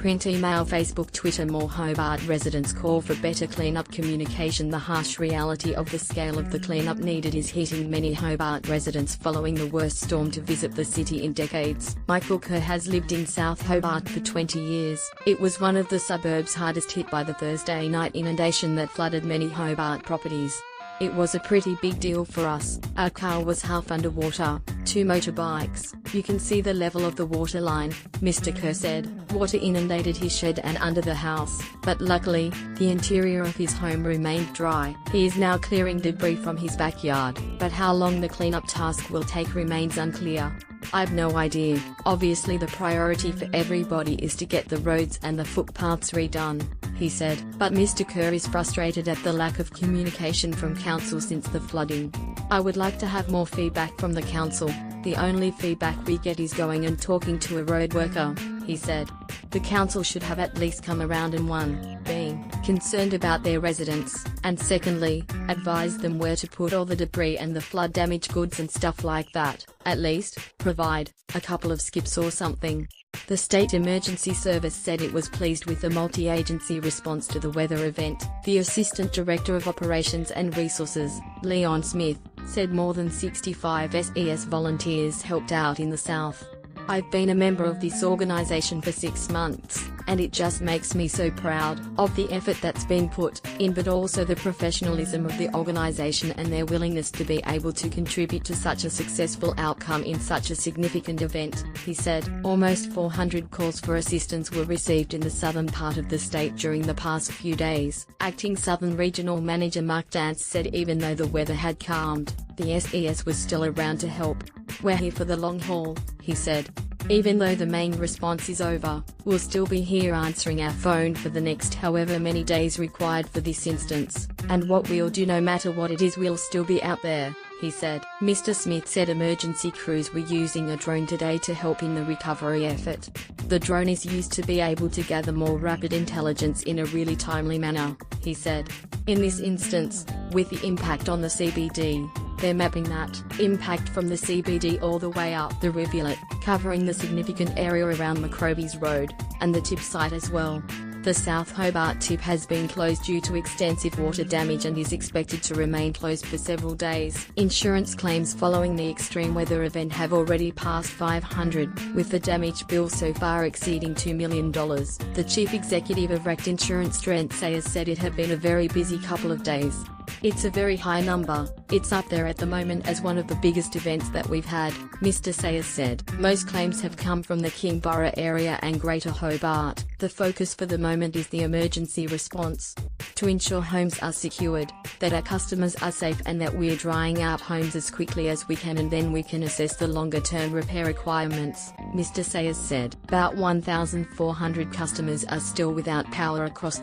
Print, email, Facebook, Twitter. More Hobart residents call for better cleanup communication. The harsh reality of the scale of the cleanup needed is hitting many Hobart residents following the worst storm to visit the city in decades. Michael Kerr has lived in South Hobart for 20 years. It was one of the suburbs hardest hit by the Thursday night inundation that flooded many Hobart properties. It was a pretty big deal for us. Our car was half underwater, 2 motorbikes. You can see the level of the water line, Mr. Kerr said. Water inundated his shed and under the house, but luckily, the interior of his home remained dry. He is now clearing debris from his backyard, but how long the cleanup task will take remains unclear. I've no idea. Obviously the priority for everybody is to get the roads and the footpaths redone, he said. But Mr. Kerr is frustrated at the lack of communication from council since the flooding. I would like to have more feedback from the council. The only feedback we get is going and talking to a road worker, he said. The council should have at least come around and being concerned about their residents, and secondly, advise them where to put all the debris and the flood damaged goods and stuff like that. At least, provide a couple of skips or something. The State Emergency Service said it was pleased with the multi-agency response to the weather event. The Assistant Director of Operations and Resources, Leon Smith, said more than 65 SES volunteers helped out in the south. I've been a member of this organization for 6 months, and it just makes me so proud of the effort that's been put in, but also the professionalism of the organization and their willingness to be able to contribute to such a successful outcome in such a significant event, he said. Almost 400 calls for assistance were received in the southern part of the state during the past few days. Acting Southern Regional Manager Mark Dance said even though the weather had calmed, the SES was still around to help. We're here for the long haul, he said. Even though the main response is over, we'll still be here answering our phone for the next however many days required for this instance, and what we'll do no matter what it is, we'll still be out there, he said. Mr. Smith said emergency crews were using a drone today to help in the recovery effort. The drone is used to be able to gather more rapid intelligence in a really timely manner, he said. In this instance, with the impact on the CBD, they're mapping that impact from the CBD all the way up the rivulet, covering the significant area around Macrobies Road, and the tip site as well. The South Hobart tip has been closed due to extensive water damage and is expected to remain closed for several days. Insurance claims following the extreme weather event have already passed 500, with the damage bill so far exceeding $2 million. The chief executive of Rect Insurance, Trent Sayers, said it had been a very busy couple of days. It's a very high number. It's up there at the moment as one of the biggest events that we've had, Mr. Sayers said. Most claims have come from the Kingborough area and Greater Hobart. The focus for the moment is the emergency response to ensure homes are secured, that our customers are safe, and that we're drying out homes as quickly as we can, and then we can assess the longer-term repair requirements, Mr. Sayers said. About 1,400 customers are still without power across